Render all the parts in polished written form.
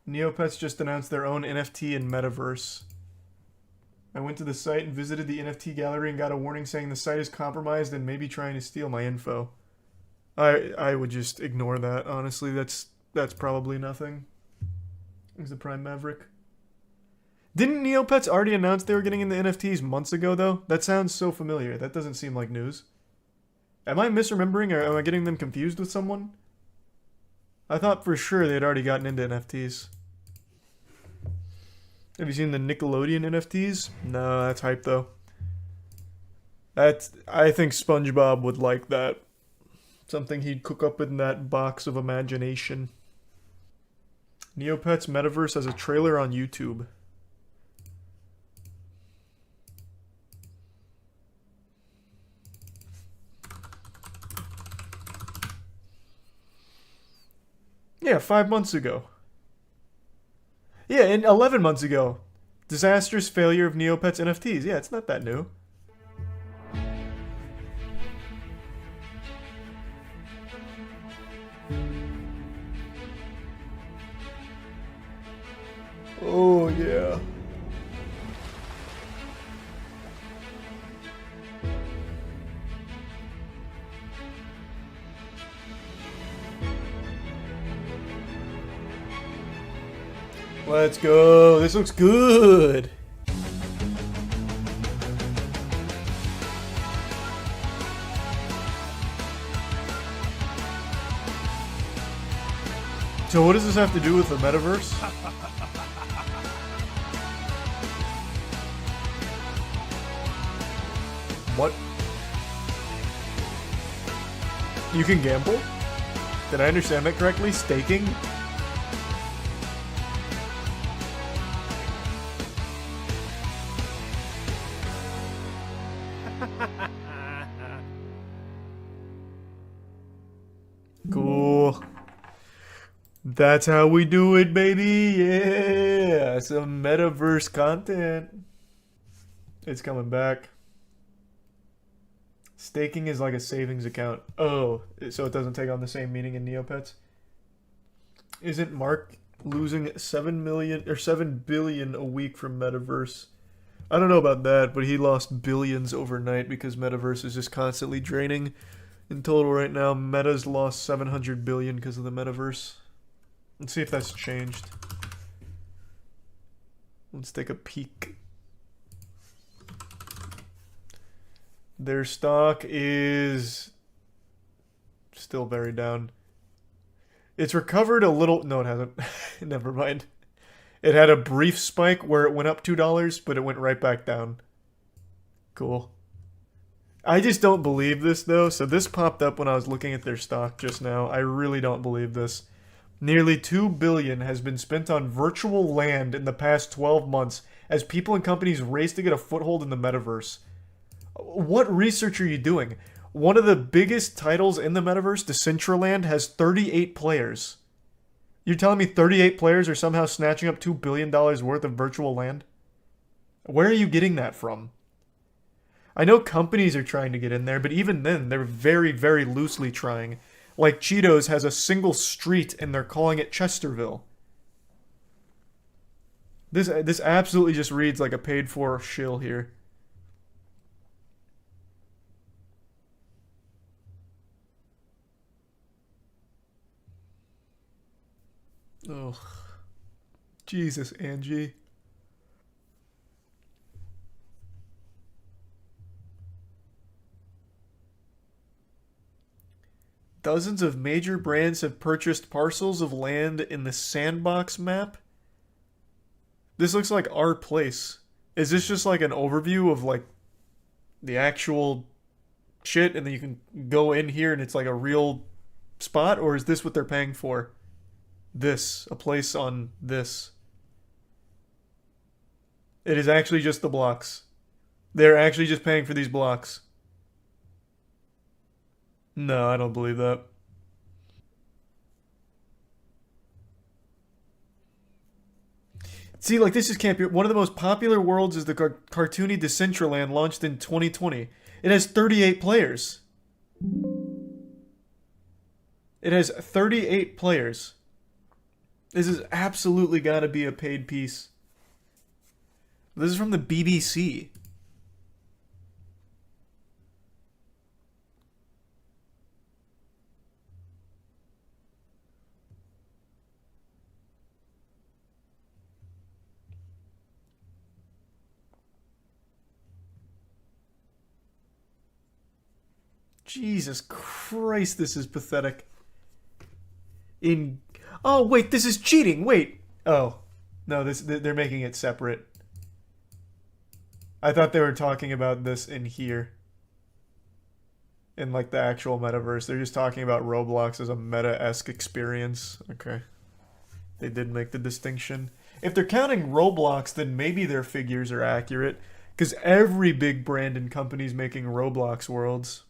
Neopets just announced their own NFT in Metaverse. I went to the site and visited the NFT gallery and got a warning saying the site is compromised and may be trying to steal my info. I would just ignore that. Honestly, that's probably nothing. Is the Prime Maverick? Didn't Neopets already announce they were getting into NFTs months ago though? That sounds so familiar. That doesn't seem like news. Am I misremembering or am I getting them confused with someone? I thought for sure they'd already gotten into NFTs. Have you seen the Nickelodeon NFTs? No, that's hype though. I think SpongeBob would like that. Something he'd cook up in that box of imagination. Neopets Metaverse has a trailer on YouTube. Yeah, 5 months ago. Yeah, and 11 months ago. Disastrous failure of Neopets NFTs. Yeah, it's not that new. Oh, yeah. Let's go. This looks good. So what does this have to do with the metaverse? What? You can gamble? Did I understand that correctly? Staking? Cool. That's how we do it, baby. Yeah, some metaverse content. It's coming back. Staking is like a savings account. Oh, so it doesn't take on the same meaning in Neopets? Isn't Mark losing 7 million or 7 billion a week from Metaverse? I don't know about that, but he lost billions overnight because Metaverse is just constantly draining. In total right now, Meta's lost 700 billion because of the Metaverse. Let's see if that's changed. Let's take a peek. Their stock is still very down. It's recovered a little. No, it hasn't. Never mind. It had a brief spike where it went up $2, but it went right back down. Cool. I just don't believe this, though. So this popped up when I was looking at their stock just now. I really don't believe this. Nearly $2 billion has been spent on virtual land in the past 12 months as people and companies race to get a foothold in the metaverse. What research are you doing? One of the biggest titles in the metaverse, Decentraland, has 38 players. You're telling me 38 players are somehow snatching up $2 billion worth of virtual land? Where are you getting that from? I know companies are trying to get in there, but even then, they're very, very loosely trying. Like Cheetos has a single street and they're calling it Chesterville. This absolutely just reads like a paid-for shill here. Ugh. Jesus, Angie. Dozens of major brands have purchased parcels of land in the Sandbox map. This looks like our place. Is this just like an overview of like the actual shit and then you can go in here and it's like a real spot? Or is this what they're paying for? This. A place on this. It is actually just the blocks. They're actually just paying for these blocks. No, I don't believe that. See, like, this just can't be. One of the most popular worlds is the cartoony Decentraland, launched in 2020. It has 38 players. It has 38 players. This is absolutely got to be a paid piece. This is from the BBC. Jesus Christ, this is pathetic. In Oh wait, this is cheating. Wait. Oh. No, this they're making it separate. I thought they were talking about this in here. In like the actual metaverse. They're just talking about Roblox as a meta-esque experience. Okay. They did make the distinction. If they're counting Roblox, then maybe their figures are accurate. Because every big brand and company is making Roblox worlds.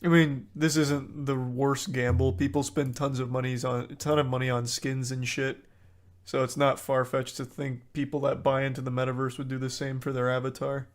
I mean, this isn't the worst gamble. People spend ton of money on skins and shit. So it's not far fetched to think people that buy into the metaverse would do the same for their avatar.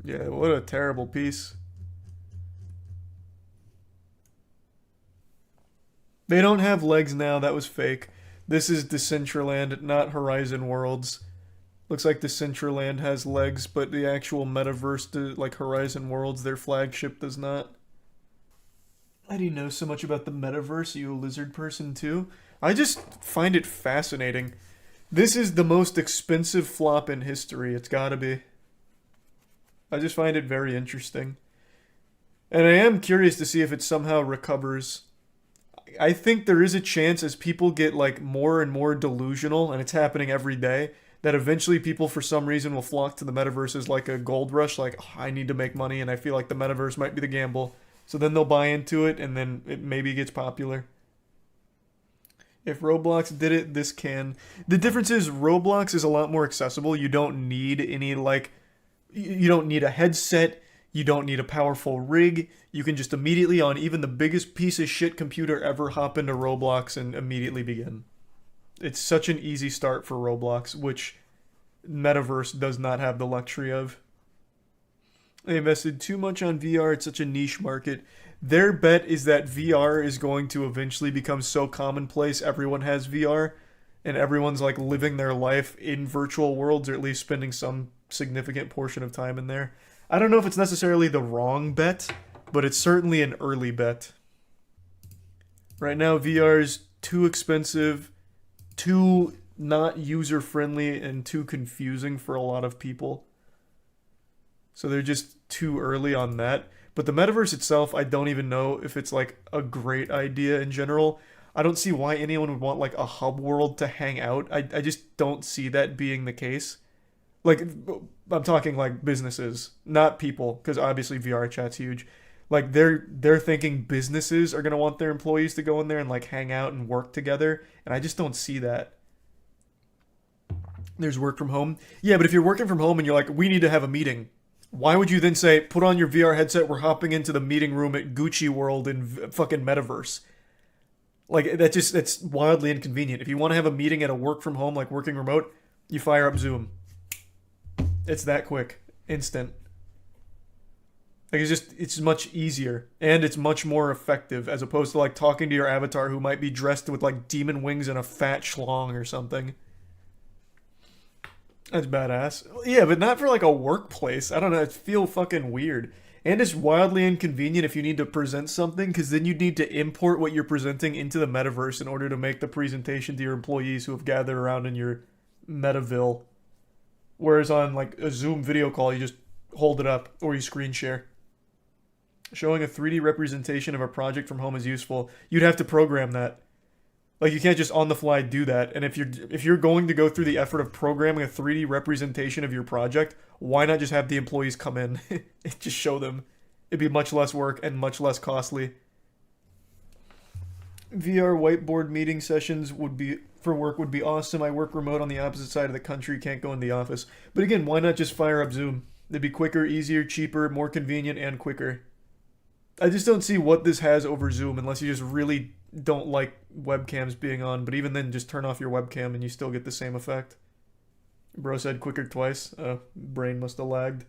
Yeah, what a terrible piece. They don't have legs now, that was fake. This is Decentraland, not Horizon Worlds. Looks like Decentraland has legs, but the actual metaverse, like Horizon Worlds, their flagship does not. How do you know so much about the metaverse? Are you a lizard person too? I just find it fascinating. This is the most expensive flop in history. It's gotta be. I just find it very interesting. And I am curious to see if it somehow recovers. I think there is a chance as people get like more and more delusional, and it's happening every day, that eventually people for some reason will flock to the metaverse as like a gold rush, like, oh, I need to make money and I feel like the metaverse might be the gamble. So then they'll buy into it and then it maybe gets popular. If Roblox did it, this can. The difference is Roblox is a lot more accessible. You don't need any like you don't need a headset, you don't need a powerful rig. You can just immediately on even the biggest piece of shit computer ever hop into Roblox and immediately begin. It's such an easy start for Roblox, which Metaverse does not have the luxury of. They invested too much on VR. It's such a niche market. Their bet is that VR is going to eventually become so commonplace everyone has VR and everyone's like living their life in virtual worlds or at least spending some significant portion of time in there. I don't know if it's necessarily the wrong bet, but it's certainly an early bet. Right now VR is too expensive, too not user friendly, and too confusing for a lot of people. So they're just too early on that. But the metaverse itself, I don't even know if it's like a great idea in general. I don't see why anyone would want like a hub world to hang out. I just don't see that being the case. Like, I'm talking like businesses, not people, because obviously VR chat's huge. Like they're thinking businesses are gonna want their employees to go in there and like hang out and work together, and I just don't see that. There's work from home. Yeah, but if you're working from home and you're like, we need to have a meeting, why would you then say, put on your VR headset, we're hopping into the meeting room at Gucci World in fucking Metaverse? Like, that's wildly inconvenient. If you want to have a meeting at a work from home, like working remote, you fire up Zoom. It's that quick. Instant. Like, it's much easier. And it's much more effective, as opposed to, like, talking to your avatar who might be dressed with, like, demon wings and a fat schlong or something. That's badass. Yeah, but not for like a workplace. I don't know. It feel fucking weird. And it's wildly inconvenient if you need to present something, because then you'd need to import what you're presenting into the metaverse in order to make the presentation to your employees who have gathered around in your metaville. Whereas on like a Zoom video call, you just hold it up or you screen share. Showing a 3D representation of a project from home is useful. You'd have to program that. Like you can't just on the fly do that. And if you're going to go through the effort of programming a 3D representation of your project, why not just have the employees come in and just show them? It'd be much less work and much less costly. VR whiteboard meeting sessions would be for work would be awesome. I work remote on the opposite side of the country, can't go in the office. But again, why not just fire up Zoom? It'd be quicker, easier, cheaper, more convenient, and quicker. I just don't see what this has over Zoom unless you just really don't like webcams being on. But even then, just turn off your webcam and you still get the same effect. Bro said quicker twice. Brain must have lagged.